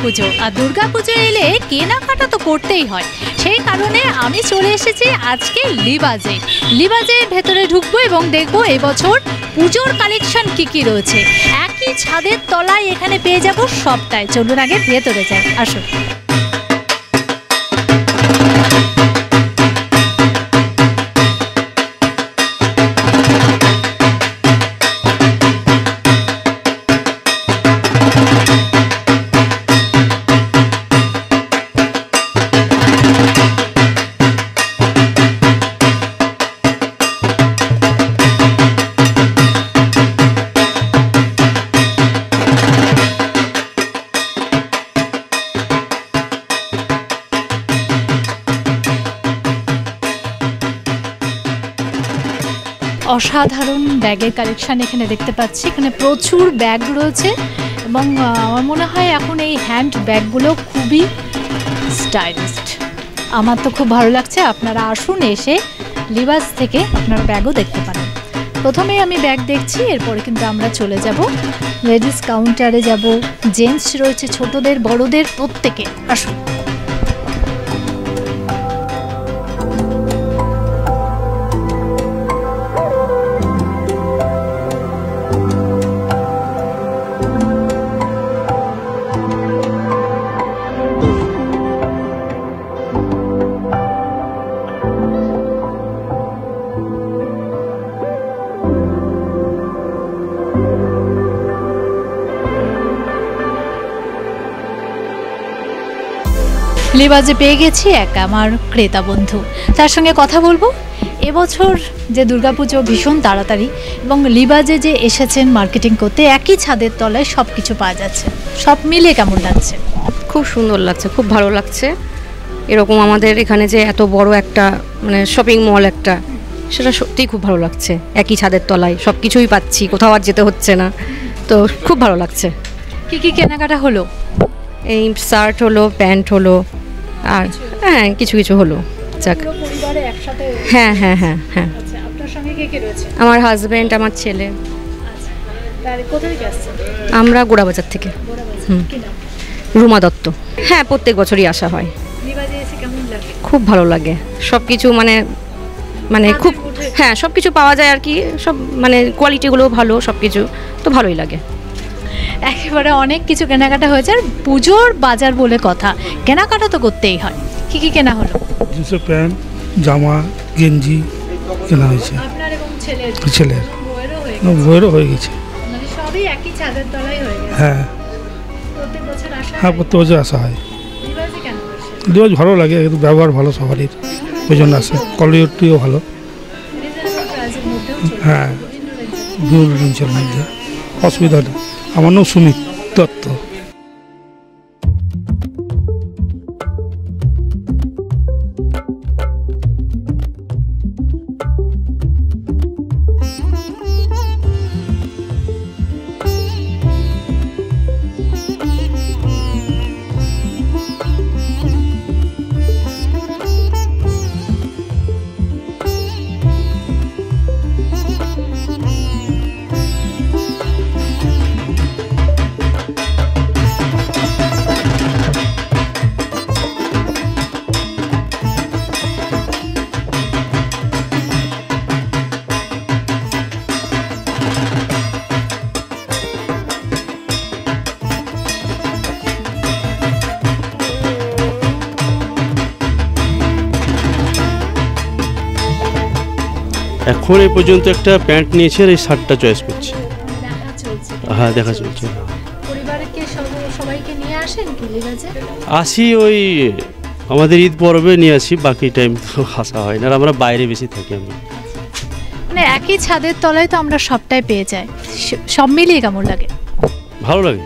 দুর্গাপুজো, আর দুর্গাপুজো এলে কেনাকাটা তো করতেই হয়। সেই কারণে আমি চলে এসেছি আজকে লিবাজে। লিবাজের ভেতরে ঢুকবো এবং দেখবো এবছর পুজোর কালেকশন কি রয়েছে। একই ছাদের তলায় এখানে পেয়ে যাবো সবটাই। চলুন আগে ভেতরে যাই, আসুন। অসাধারণ ব্যাগের কালেকশন এখানে দেখতে পাচ্ছি। এখানে প্রচুর ব্যাগ রয়েছে এবং আমার মনে হয় এখন এই হ্যান্ড ব্যাগগুলো খুবই স্টাইলিস্ট। আমার তো খুব ভালো লাগছে। আপনারা আসুন, এসে লিবাজ থেকে আপনারা ব্যাগও দেখতে পারেন। প্রথমেই আমি ব্যাগ দেখছি, এরপরে কিন্তু আমরা চলে যাব লেডিস কাউন্টারে যাব। জেন্টস রয়েছে, ছোটদের বড়দের প্রত্যেকে। আসুন। লিবাজে পেয়ে গেছি এক আমার ক্রেতা বন্ধু, তার সঙ্গে কথা বলবো। এবছর যে দুর্গাপুজো ভীষণ তাড়াতাড়ি, এবং লিবাজে যে এসেছেন মার্কেটিং করতে, একই ছাদের তলায় সব কিছু পাওয়া যাচ্ছে। সব মিলে কেমন লাগছে? খুব সুন্দর লাগছে, খুব ভালো লাগছে। এরকম আমাদের এখানে যে এত বড় একটা মানে শপিং মল একটা, সেটা সত্যিই খুব ভালো লাগছে। একই ছাদের তলায় সব কিছুই পাচ্ছি, কোথাও আর যেতে হচ্ছে না, তো খুব ভালো লাগছে। কি কি কেনাকাটা হলো? এই শার্ট হলো, প্যান্ট হলো, আর হ্যাঁ কিছু কিছু হলো। যাক, হ্যাঁ হ্যাঁ হ্যাঁ হ্যাঁ। আমার হাজব্যান্ড, আমার ছেলে। আমরা গোড়াবাজার থেকে। রুমা দত্ত। হ্যাঁ, প্রত্যেক বছরই আসা হয়। খুব ভালো লাগে সব কিছু, মানে মানে খুব, হ্যাঁ সব কিছু পাওয়া যায় আর কি। সব মানে কোয়ালিটিগুলো ভালো, সব কিছু তো ভালোই লাগে। একেবারে অনেক কিছু কেনাকাটা হয়েছে। আর পুজোর বাজার বলে কথা, কেনাকাটা তো করতেই হয়। কি কি কেনা হলো? জিন্সের প্যান্ট, জামা, গেঞ্জি কেনা হয়েছে। ছেলের বইয়েরও হয়ে গেছে। সবই একই ছাদের তলায় হয়ে গেছে। হ্যাঁ, হ্যাঁ প্রত্যেক বছর আসা হয়। লিবাজ ভালো লাগে, ব্যবহার ভালো সবারই, ওই জন্য আসে। কোয়ালিটিও ভালো। হ্যাঁ, দু রেঞ্জের মধ্যে অসুবিধা নেই। আমার নাম সুমিত দত্ত। এখন এই পর্যন্ত একটা প্যান্ট নিয়েছি আর এই শার্টটা চয়েস করছি। হ্যাঁ, দেখা চলছে। আসি ওই আমাদের ঈদ পর্বে নিয়ে আসি, বাকি টাইম তো আসা হয় না। আর আমরা বাইরে বেশি থাকি। আমি মানে একই ছাদের তলায় তো আমরা সবটাই পেয়ে যাই। সব মিলিয়ে কেমন লাগে? ভালো লাগে।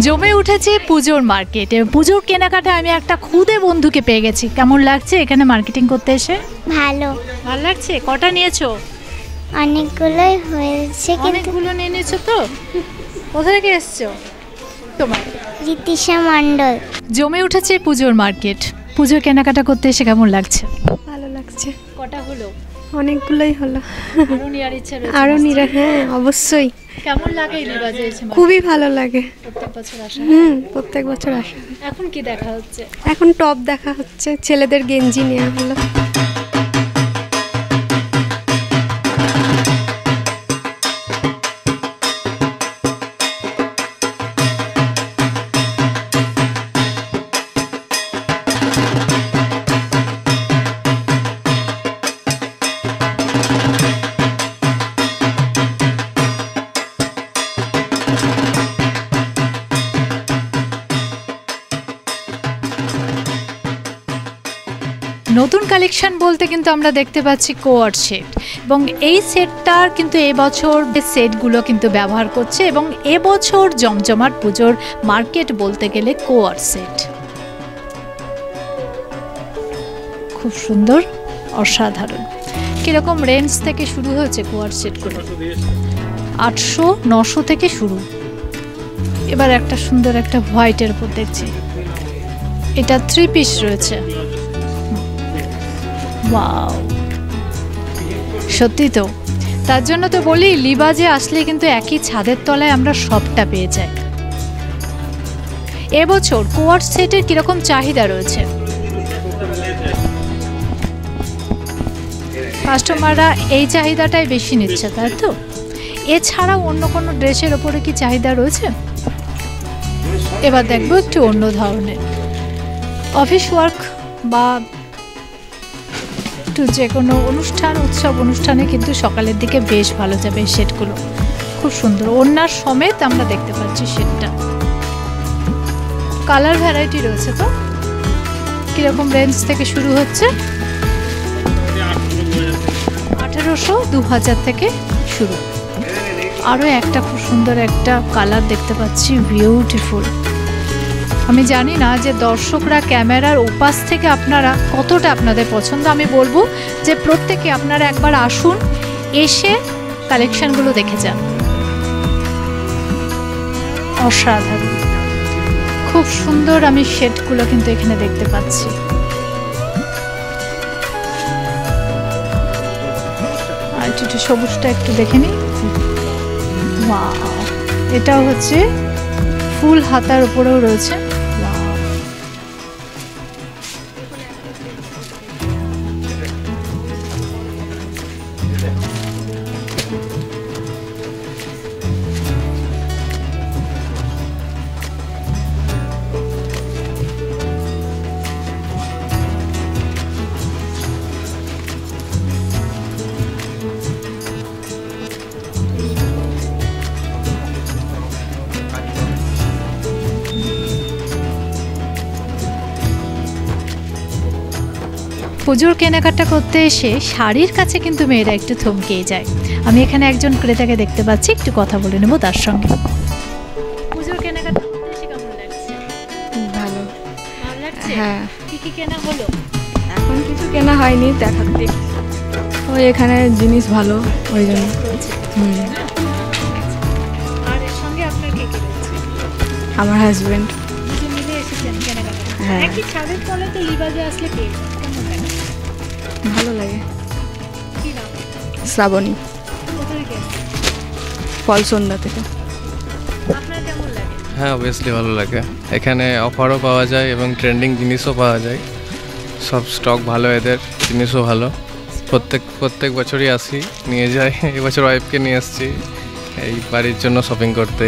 জমে উঠেছে পুজোর মার্কেটে। পুজোর কেনাকাটা আমি একটা খুদে বন্ধুকে পেয়ে গেছি। কেমন লাগছে এখানে মার্কেটিং করতে এসে? ভালো লাগছে। কটা নিয়েছো? অনেকগুলোই হয়েছে কিন্তু অনেকগুলো নিয়ে নিয়েছো তো? কোথা থেকে এসছো তোমার? রিতিশা মণ্ডল। জমে উঠেছে পুজোর মার্কেট। পুজোর কেনাকাটা করতে এসে কেমন লাগছে? ভালো লাগছে। কটা হলো? অনেকগুলোই হলো। আরো নেওয়ার ইচ্ছা রয়েছে? আরও নিরা, হ্যাঁ অবশ্যই। কেমন লাগে লিবাজে এসে? খুবই ভালো লাগে। প্রত্যেক বছর আসা? প্রত্যেক বছর আসা। এখন কি দেখা হচ্ছে? এখন টপ দেখা হচ্ছে, ছেলেদের গেঞ্জি নেওয়া হলো। নতুন কালেকশন বলতে কিন্তু আমরা দেখতে পাচ্ছি কোয়ার্ড সেট, এবং এই সেটটার কিন্তু এবছর সেটগুলো কিন্তু ব্যবহার করছে, এবং এবছর জমজমাট পুজোর মার্কেট বলতে গেলে কোয়ার্ড সেট। খুব সুন্দর, অসাধারণ। কিরকম রেঞ্জ থেকে শুরু হয়েছে কোয়ার্ড সেটগুলো? 800, 900 থেকে শুরু। এবার একটা সুন্দর একটা হোয়াইটের উপর দেখছি, এটা 3 পিস রয়েছে। ওয়াও, সত্যি তো। তার জন্য তো বলি লিবাজে আসলে কিন্তু একই ছাদের তলায় আমরা সবটা পেয়ে যাই। এবছর কোয়ার্ড সেটের কিরকম চাহিদা রয়েছে? কাস্টমাররা এই চাহিদাটাই বেশি নিচ্ছে, তাই তো? এছাড়াও অন্য কোনো ড্রেসের ওপরে কি চাহিদা রয়েছে? এবার দেখবো একটু অন্য ধরনের অফিস ওয়ার্ক বা একটু যে কোনো অনুষ্ঠান, উৎসব অনুষ্ঠানে কিন্তু সকালের দিকে বেশ ভালো যাবে এই সেটগুলো। খুব সুন্দর, ওড়নার সমেত আমরা দেখতে পাচ্ছি সেটটা। কালার ভ্যারাইটি রয়েছে তো। কিরকম রেঞ্জ থেকে শুরু হচ্ছে? 1800, 2000 থেকে শুরু। আরও একটা খুব সুন্দর একটা কালার দেখতে পাচ্ছি, বিউটিফুল। আমি জানি না যে দর্শকরা ক্যামেরার ওপাশ থেকে আপনারা কতটা আপনাদের পছন্দ। আমি বলবো যে প্রত্যেকে আপনারা একবার আসুন, এসে কালেকশনগুলো দেখে যান। অসাধারণ, খুব সুন্দর। আমি শেডগুলো কিন্তু এখানে দেখতে পাচ্ছি। আর একটু সবুজটা একটু দেখে নিই। ওয়াও, এটাও হচ্ছে ফুল হাতার উপরেও রয়েছে। পুজোর কেনাকাটা করতে এসে শাড়ির কাছে কিন্তু মেয়েরা একটু থমকেই যায়। আমি এখানে একজন ক্রেতাকে দেখতে পাচ্ছি, একটু কথা বলে নেব তার সঙ্গে। পুজোর কেনাকাটা করতে এসে কেমন লাগছে? ভালো। ভালো লাগছে? হ্যাঁ। কি কি কেনা হলো? এখন কিছু কেনা হয়নি, দেখাতে ওই এখানে জিনিস ভালো, ওই জন্য। আর এর সঙ্গে আপনার কে কে রয়েছে? আমার হাজবেন্ড। দুজন মিলে এসেছেন কেনাকাটা? হ্যাঁ। একই ছাদের তলায় তো লিবাজে আসলে পেয়ে যান। কেমন লাগে? ভালো লাগে। কি নাম? শ্রাবণী, কোথা থেকে এসেছেন? ফলসন্ধ্যা থেকে। আপনার কেমন লাগে? হ্যাঁ, অবভিয়াসলি ভালো লাগে। এখানে অফারও পাওয়া যায় এবং ট্রেন্ডিং জিনিসও পাওয়া যায়। সব স্টক ভালো, এদের জিনিসও ভালো। প্রত্যেক বছরই আসি, নিয়ে যাই। এবছর ওয়াইফকে নিয়ে এসেছি এই বাড়ির জন্য শপিং করতে।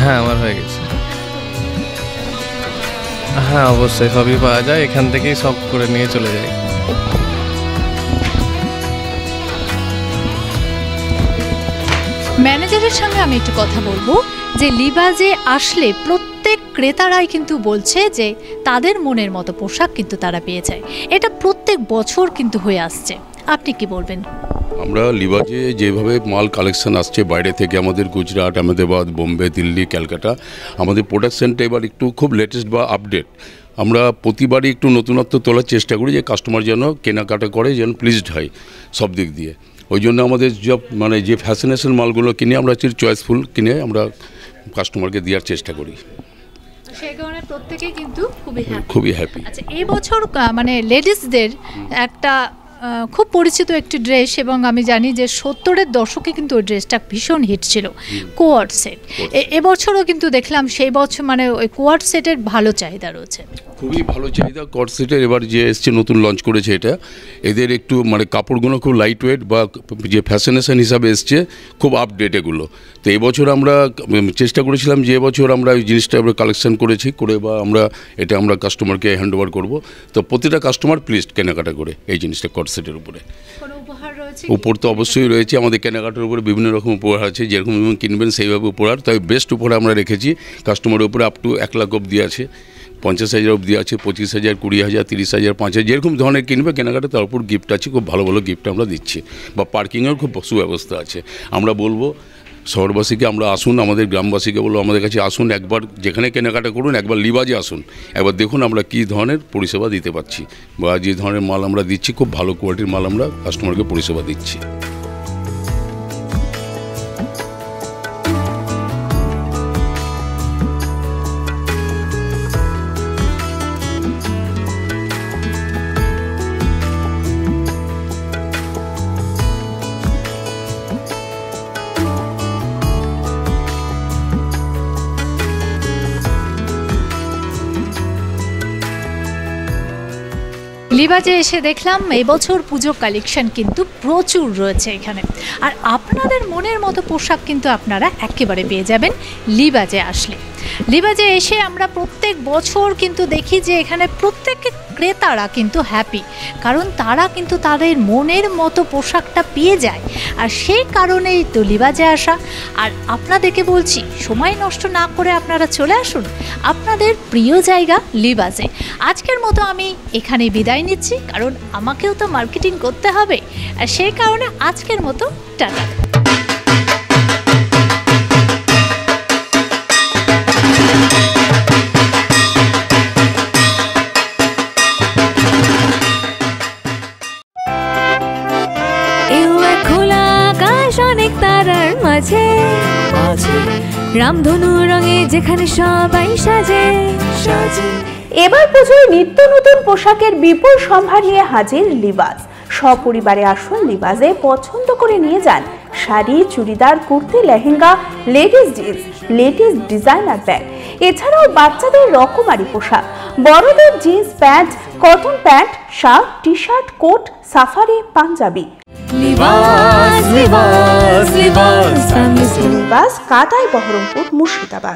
হ্যাঁ, আমার হয়ে গেছে। হ্যাঁ, অবশ্যই সবই পাওয়া যায়, এখান থেকেই সব করে নিয়ে চলে যাই। ম্যানেজারের সঙ্গে আমি একটু কথা বলবো যে লিবাজে আসলে প্রত্যেক ক্রেতারাই কিন্তু বলছে যে তাদের মনের মতো পোশাক কিন্তু তারা পেয়ে যায়। এটা প্রত্যেক বছর কিন্তু হয়ে আসছে। আপনি কি বলবেন? আমরা লিবাজে যেভাবে মাল কালেকশন আসছে বাইরে থেকে, আমাদের গুজরাট, আহমেদাবাদ, বোম্বে, দিল্লি, ক্যালকাটা, আমাদের প্রোডাকশানটা এবার একটু খুব লেটেস্ট বা আপডেট। আমরা প্রতিবারই একটু নতুনত্ব তোলার চেষ্টা করি যে কাস্টমার যেন কেনাকাটা করে, যেন প্লিজড হয় সব দিক দিয়ে। ওই জন্য আমাদের মানে যে ফ্যাশনেশন মালগুলো কিনে আমরা চয়েসফুল কিনে আমরা কাস্টমারকে দেওয়ার চেষ্টা করি। সেই কারণে প্রত্যেকেই কিন্তু খুবই হ্যাপি। আচ্ছা, এবছর মানে লেডিসদের একটা খুব পরিচিত একটি ড্রেস, এবং আমি জানি যে 70-এর দশকে কিন্তু ওই ড্রেসটা ভীষণ হিট ছিল, কোয়ার্ড সেট। এবছরও কিন্তু দেখলাম সেই বছর মানে ওই কোয়ার্ড সেটের ভালো চাহিদা রয়েছে, খুবই ভালো চাহিদা কোয়ার্ড সেটের। এবার যে এসছে নতুন লঞ্চ করেছে এটা, এদের একটু মানে কাপড়গুলো খুব লাইট ওয়েট বা যে ফ্যাশনেশন হিসাবে এসছে খুব আপডেট এগুলো। তো এবছর আমরা চেষ্টা করেছিলাম যে এবছর আমরা ওই জিনিসটা আমরা কালেকশন করেছি করে বা এটা আমরা কাস্টমারকে হ্যান্ড ওভার করবো। তো প্রতিটা কাস্টমার প্লিজ কেনাকাটা করে এই জিনিসটা কোয়ার্ড সেটের উপরে। উপর তো অবশ্যই রয়েছে, আমাদের কেনাকাটার উপরে বিভিন্ন রকম উপহার আছে, যেরকম কিনবেন সেইভাবে উপহার। তবে বেস্ট উপহার আমরা রেখেছি কাস্টমারের উপরে, আপ টু 1 লাখ অবধি আছে, 50,000 অবধি আছে, 25,000, 20,000, 30,000, 5,000, যেরকম ধরনের কিনবে কেনাকাটা তার উপর গিফট আছে। খুব ভালো ভালো গিফট আমরা দিচ্ছি, বা পার্কিংয়ের খুব সুব্যবস্থা আছে। আমরা বলবো শহরবাসীকে আমরা আসুন, আমাদের গ্রামবাসীকে বলবো আমাদের কাছে আসুন, একবার যেখানে কেনাকাটা করুন একবার লিবাজে আসুন, একবার দেখুন আমরা কী ধরনের পরিষেবা দিতে পারছি, বা যে ধরনের মাল আমরা দিচ্ছি খুব ভালো কোয়ালিটির মাল আমরা কাস্টমারকে পরিষেবা দিচ্ছি। লিবাজে এসে দেখলাম এবছর পুজো কালেকশন কিন্তু প্রচুর রয়েছে এখানে, আর আপনাদের মনের মতো পোশাক কিন্তু আপনারা একেবারে পেয়ে যাবেন লিবাজে আসলে। লিবাজে এসে আমরা প্রত্যেক বছর কিন্তু দেখি যে এখানে প্রত্যেক ক্রেতারা কিন্তু হ্যাপি, কারণ তারা কিন্তু তাদের মনের মতো পোশাকটা পেয়ে যায়, আর সেই কারণেই তো লিবাজে আসা। আর আপনাদেরকে বলছি সময় নষ্ট না করে আপনারা চলে আসুন আপনাদের প্রিয় জায়গা লিবাজে। আজকের মতো আমি এখানেই বিদায় নিচ্ছি, কারণ আমাকেও তো মার্কেটিং করতে হবে, আর সেই কারণে আজকের মতো টাটা। মাঝে রামধনু রঙে যেখানে সবাই সাজে সাজে। এবার পুজোয় নিত্য নতুন পোশাকের বিপুল সম্ভার নিয়ে হাজির লিবাজ। সপরিবারে আসুন লিবাজে, পছন্দ করে নিয়ে যান sari, churidar, kurti, lehenga, ladies jeans, latest designer bag, এছাড়াও বাচ্চাদের রকমারি পোশাক, বড়দের jeans pant, cotton pant, shirt, T shirt, coat, safari, panjabi. Libaz, Katai, Berhampore, Murshidabad.